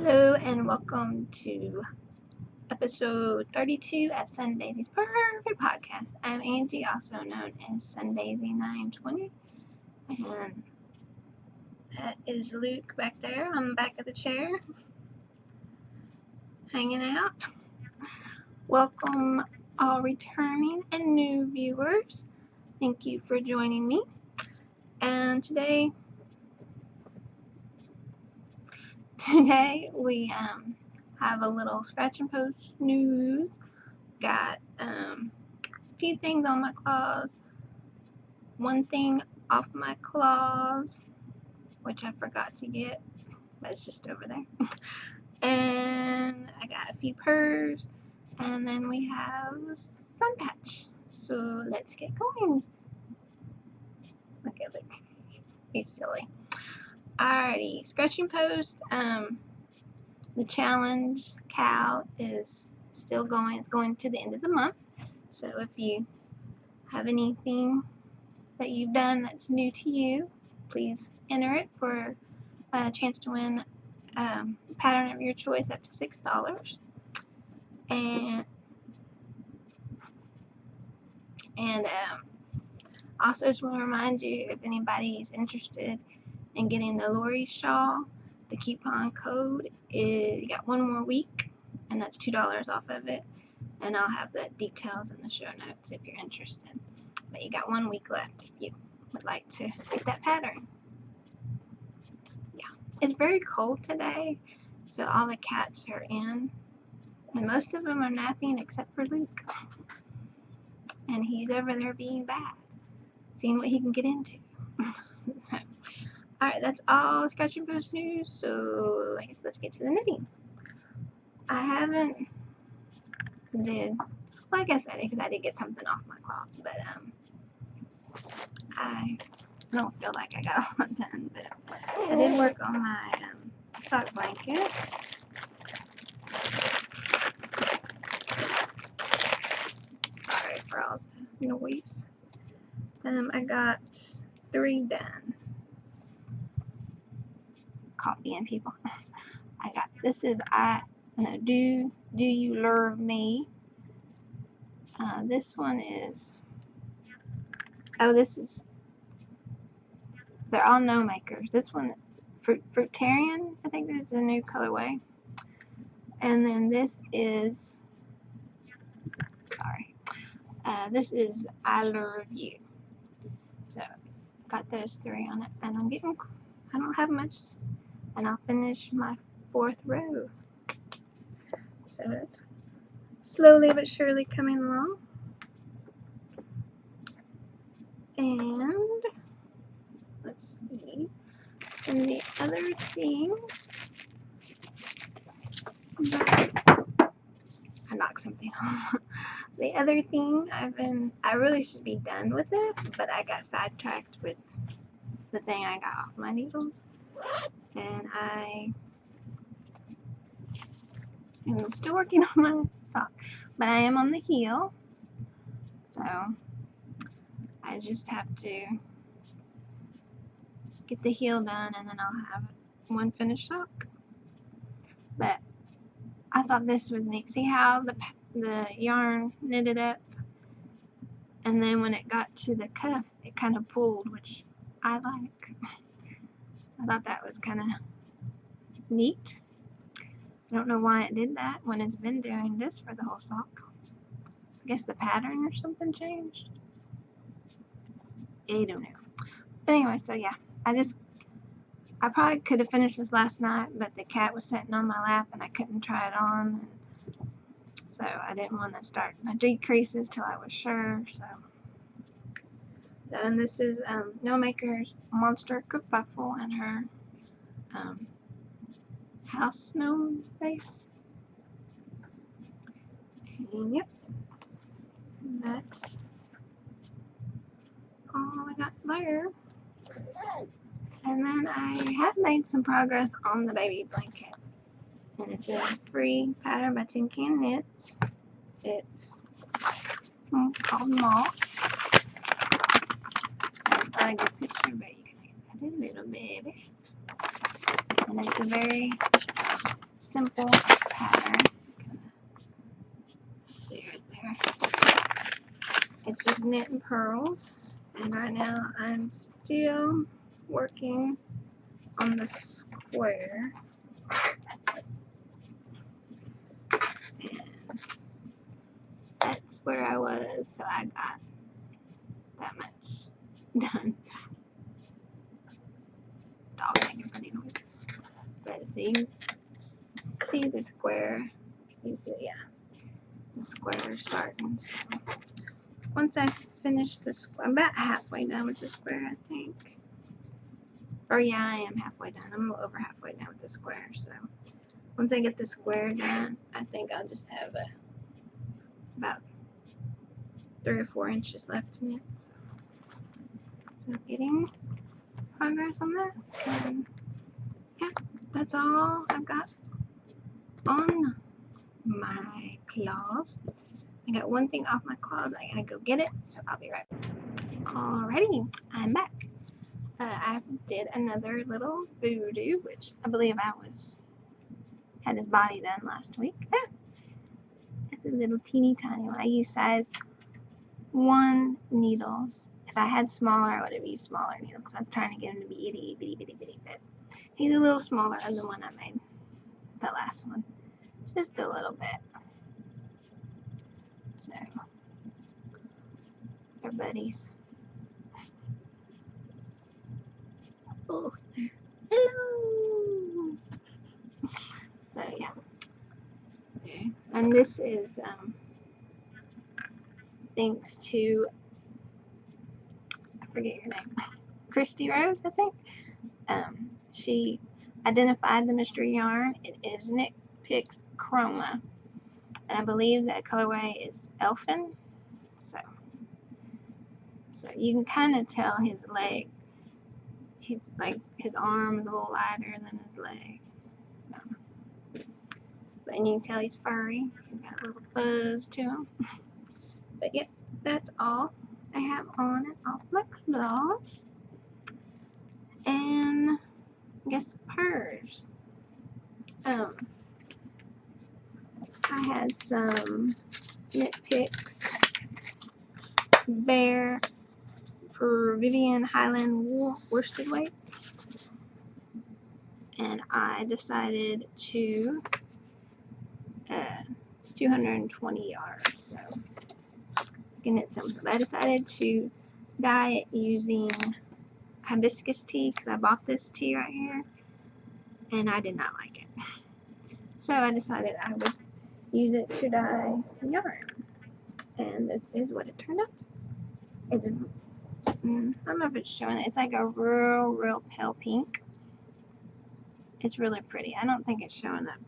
Hello and welcome to episode 32 of Sundaisy's Perfect Podcast. I'm Angie, also known as Sundaisy920, and that is Luke back there on the back of the chair, hanging out. Welcome all returning and new viewers. Thank you for joining me. And today we have a little scratch and post news. Got a few things on my claws, one thing off my claws, which I forgot to get, but it's just over there. And I got a few purrs, and then we have sun patch. So let's get going. Look at Luke. He's silly. Alrighty, scratching post. The challenge Cal is still going. It's going to the end of the month. So if you have anything that you've done that's new to you, please enter it for a chance to win a pattern of your choice up to $6. And also just want to remind you, if anybody is interested in getting the Lori shawl, the coupon code is, you got one more week, and that's $2 off of it. And I'll have the details in the show notes if you're interested. But you got 1 week left if you would like to get that pattern. Yeah, it's very cold today, so all the cats are in, and most of them are napping except for Luke. And he's over there being bad, seeing what he can get into. So, alright, that's all scratch and post news, so I guess let's get to the knitting. I guess I did, because I did get something off my claws, but I don't feel like I got a lot done, but I did work on my sock blanket. Sorry for all the noise. I got 3 done. Copying people. I got, this is Do You Love Me? This one is, they're all no makers. This one, Fruitarian, I think this is a new colorway. And then this is, this is I Love You. So, got those 3 on it. And I don't have much, and I'll finish my 4th row. So it's slowly but surely coming along. And let's see. And the other thing, I knocked something off. The other thing I really should be done with it, but I got sidetracked with the thing I got off my needles. And I'm still working on my sock, but I am on the heel. So I just have to get the heel done, and then I'll have one finished sock. But I thought this was neat. See how the yarn knitted up, and then when it got to the cuff, it kind of pulled, which I like. I thought that was kind of neat. I don't know why it did that when it's been doing this for the whole sock. I guess the pattern or something changed. I don't know. But anyway, so yeah, I probably could have finished this last night, but the cat was sitting on my lap and I couldn't try it on. So I didn't want to start my decreases till I was sure. So, and this is No Maker's Monster Kerfuffle and her house gnome base. And yep, that's all I got there. And then I have made some progress on the baby blanket. And it's a free pattern by Tin Can Knits. It's called Moss. It's not a good picture, but you can get that a little baby. And it's a very simple pattern. See right there. It's just knit and purls. And right now I'm still working on the square. And that's where I was, so I got that much done. Dog making funny noises. But so you see the square. You see, yeah, the square starting. So once I finish the square, I'm about halfway done with the square, I think. Or yeah, I am halfway done. I'm a little over halfway done with the square. So once I get the square done, I think I'll just have about 3 or 4 inches left in it. So getting progress on that. And yeah, that's all I've got on my claws. I got one thing off my claws. I gotta go get it, so I'll be right back. Alrighty, I'm back. I did another little voodoo, which I believe I had his body done last week. It's a little teeny tiny one. I use size 1 needles. If I had smaller, I would have used smaller needles. I was trying to get him to be itty bitty bitty bitty, but he's a little smaller than the one I made, the last one, just a little bit. So they're buddies. Oh, there. Hello. So yeah. Okay. And this is thanks to, I forget your name, Christy Rose, I think. She identified the mystery yarn. It is Knit Picks Chroma, and I believe that colorway is Elfin. So you can kind of tell his leg. He's like, his arm is a little lighter than his leg. So, but you can tell he's furry. He's got a little fuzz to him. But yep, that's all I have on and off my claws. And I guess purrs. I had some Knit Picks Bear for Vivian Highland wool worsted weight, and I decided to it's 220 yards, so can knit some. I decided to dye it using hibiscus tea because I bought this tea right here and I did not like it, so I decided I would use it to dye some yarn, and this is what it turned out. It's I don't know if it's showing it. It's like a real pale pink. It's really pretty. I don't think it's showing up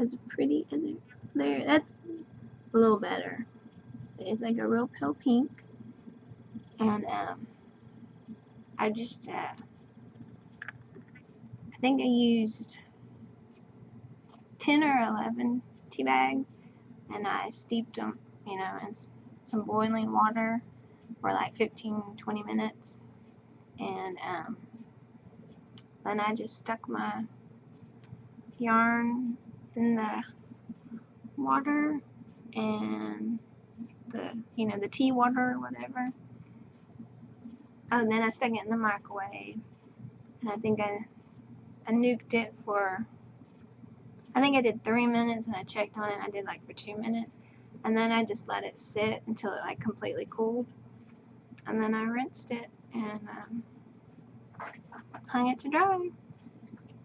as pretty as it there. That's a little better. It's like a real pale pink, and I just I think I used 10 or 11 tea bags, and I steeped them, you know, in some boiling water for like 15-20 minutes, and then I just stuck my yarn in the water and the tea water or whatever, and then I stuck it in the microwave, and I think I nuked it for, I think I did 3 minutes, and I checked on it and I did like for 2 minutes, and then I just let it sit until it like completely cooled, and then I rinsed it and hung it to dry.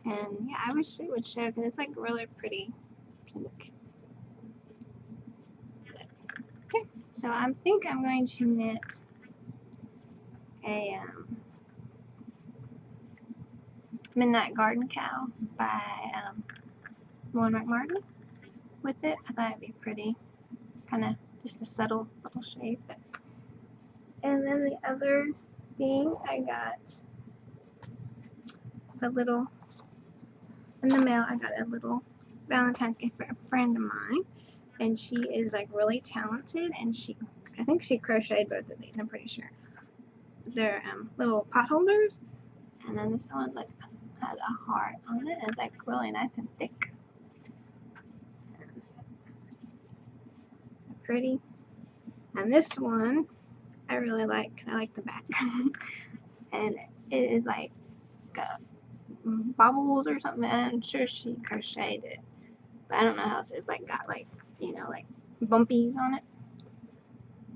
And yeah, I wish it would show because it's like really pretty pink. Okay, so I think I'm going to knit a Midnight Garden Cow by Lauren McMartin with it. I thought it'd be pretty, kind of just a subtle little shape. And then the other thing, I got a little, in the mail, I got a little Valentine's gift for a friend of mine, and she is like really talented, and I think she crocheted both of these, I'm pretty sure. They're little pot holders, and then this one like has a heart on it, and it's like really nice and thick. pretty. And this one I really like. I like the back. And it is like bubbles or something. I'm sure she crocheted it, but I don't know how else it's like got like, you know, like bumpies on it.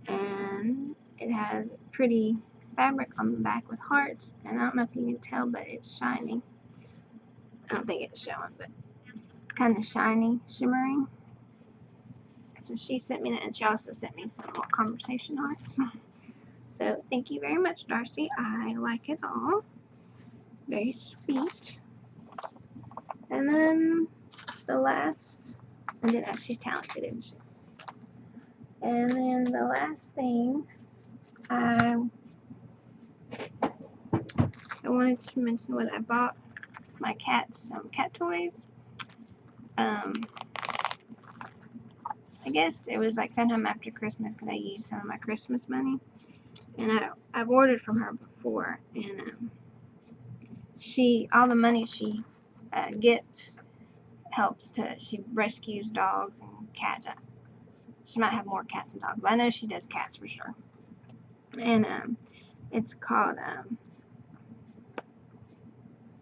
And it has pretty fabric on the back with hearts, and I don't know if you can tell, but it's shiny. I don't think it's showing, but kind of shiny, shimmering. So she sent me that, and she also sent me some little conversation hearts. So thank you very much, Darcy. I like it all. Very sweet. And then the last, and then she's talented, isn't she? And then the last thing I wanted to mention was I bought my cats some cat toys. I guess it was like sometime after Christmas because I used some of my Christmas money, and I've ordered from her before, and all the money she gets helps she rescues dogs and cats. She might have more cats and dogs, but I know she does cats for sure. And it's called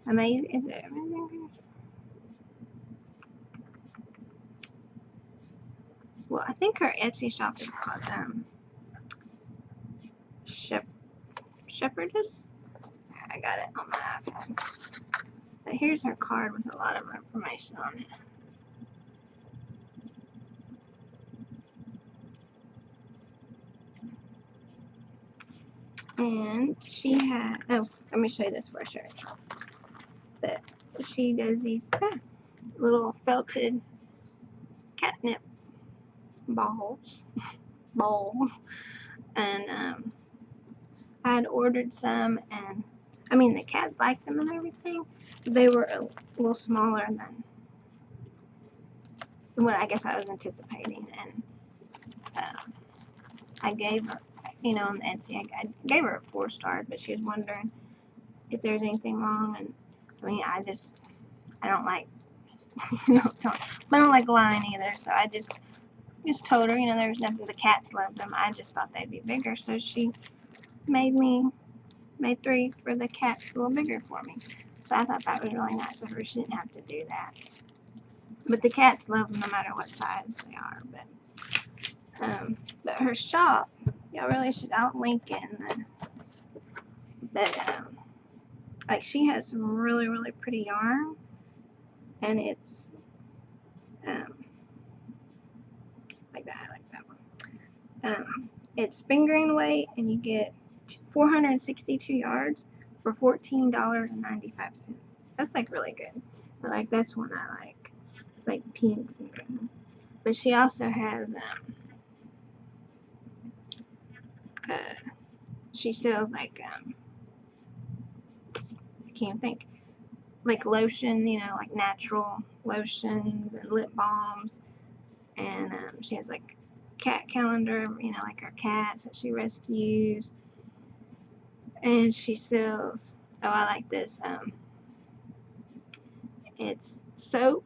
Amazing. Is it Amazing? Well, I think her Etsy shop is called Shepherdess. I got it on my iPad. But here's her card with a lot of information on it. And she had, oh, let me show you this for sure. But she does these little felted catnip balls. And I had ordered some, and I mean the cats liked them and everything. But they were a little smaller than what I guess I was anticipating, and I gave her, you know, on Etsy, I gave her a 4-star, but she was wondering if there's anything wrong, and I mean, I don't like, you know, I don't like lying either, so I just told her, you know, there's nothing, the cats loved them, I just thought they'd be bigger, so she made 3 for the cats a little bigger for me, so I thought that was really nice of her. She didn't have to do that, but the cats love them no matter what size they are. But her shop, y'all really should, I'll link it in the, but like she has some really, really pretty yarn, and it's like that. I like that one. It's spin grain weight, and you get 462 yards for $14.95. That's like really good. But like that's one I like. It's like pinks and green. But she also has she sells like I can't think, like lotion, you know, like natural lotions and lip balms, and she has like cat calendar, you know, like her cats that she rescues, and she sells, oh, I like this, it's soap,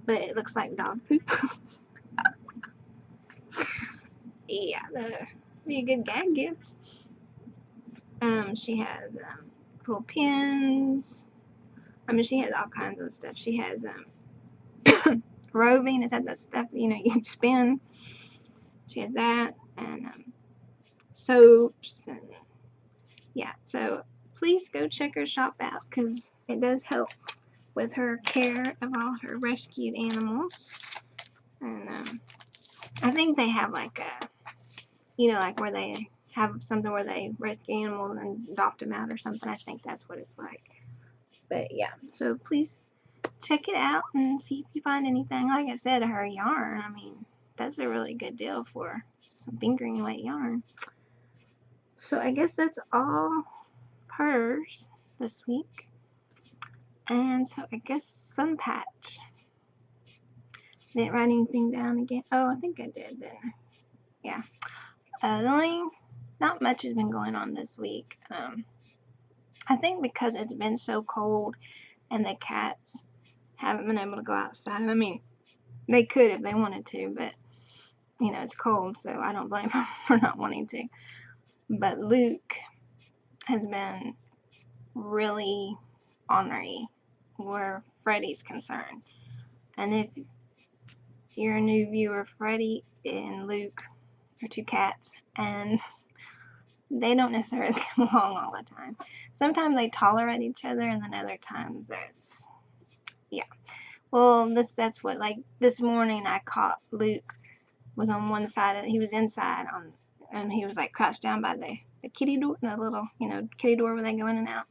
but it looks like dog poop. Yeah, that'd be a good gag gift. She has little pins. I mean, she has all kinds of stuff. She has roving, is that stuff, you know, you spin. She has that, and soaps, and yeah, so please go check her shop out, because it does help with her care of all her rescued animals. And I think they have like a, you know, like where they have something where they rescue animals and adopt them out or something. I think that's what it's like. But yeah, so please check it out and see if you find anything. Like I said, her yarn, I mean, that's a really good deal for some fingering weight yarn. So I guess that's all hers this week. And so I guess Sunpatch. Didn't write anything down again. Oh, I think I did, didn't I? Yeah. The only, not much has been going on this week. I think because it's been so cold and the cats haven't been able to go outside. I mean, they could if they wanted to, but you know, it's cold, so I don't blame him for not wanting to. But Luke has been really ornery where Freddy's concerned. And if you're a new viewer, Freddy and Luke are two cats, and they don't necessarily get along all the time. Sometimes they tolerate each other, and then other times there's, yeah. Well, that's what, like, this morning I caught Luke was on one side, he was inside on, and he was like crouched down by the kitty door, the little, you know, kitty door where they go in and out.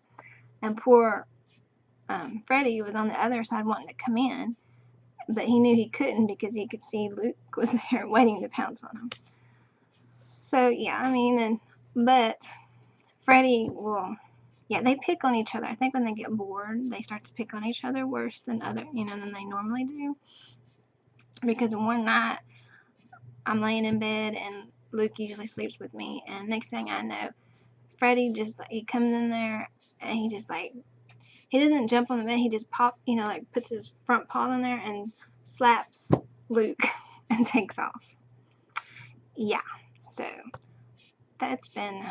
And poor Freddy was on the other side wanting to come in, but he knew he couldn't because he could see Luke was there waiting to pounce on him. So yeah, I mean, but Freddy will, yeah, they pick on each other. I think when they get bored, they start to pick on each other worse than than they normally do. Because one night, I'm laying in bed and Luke usually sleeps with me, and next thing I know, Freddy just, he comes in there and he just like, he doesn't jump on the bed, he just like puts his front paw in there and slaps Luke and takes off. Yeah, so that's been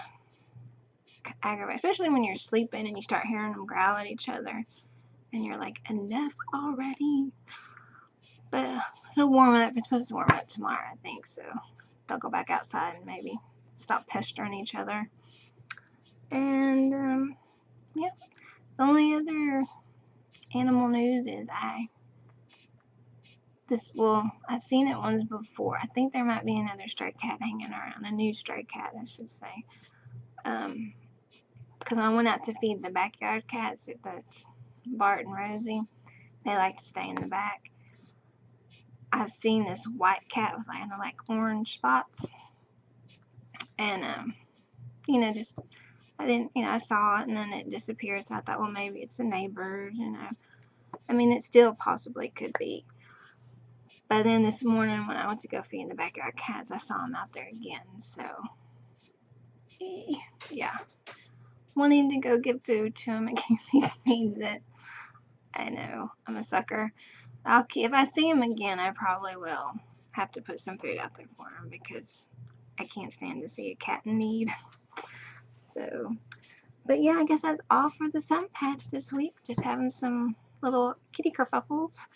aggravating, especially when you're sleeping and you start hearing them growl at each other and you're like, enough already. But it'll warm up. It's supposed to warm up tomorrow, I think, so they'll go back outside and maybe stop pestering each other. And yeah, the only other animal news is I've seen it once before. I think there might be another stray cat hanging around, a new stray cat, I should say. Because I went out to feed the backyard cats, that's Bart and Rosie. They like to stay in the back. I've seen this white cat with like orange spots, and just I saw it and then it disappeared. So I thought, well, maybe it's a neighbor. I mean, it still possibly could be. But then this morning when I went to go feed the backyard cats, I saw him out there again. So yeah, wanting to go get food to him in case he needs it. I know, I'm a sucker. If I see him again, I probably will have to put some food out there for him because I can't stand to see a cat in need. So, but yeah, I guess that's all for the sun patch this week. Just having some little kitty kerfuffles.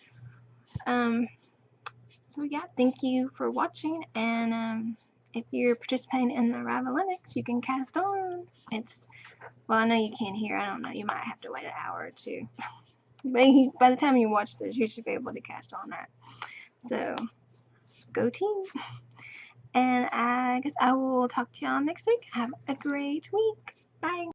So yeah, thank you for watching, and if you're participating in the Ravelinics, you can cast on. Well, I know you can't hear. I don't know. You might have to wait an hour or two. But by the time you watch this, you should be able to cast on, right? So, go team. And I guess I will talk to y'all next week. Have a great week. Bye.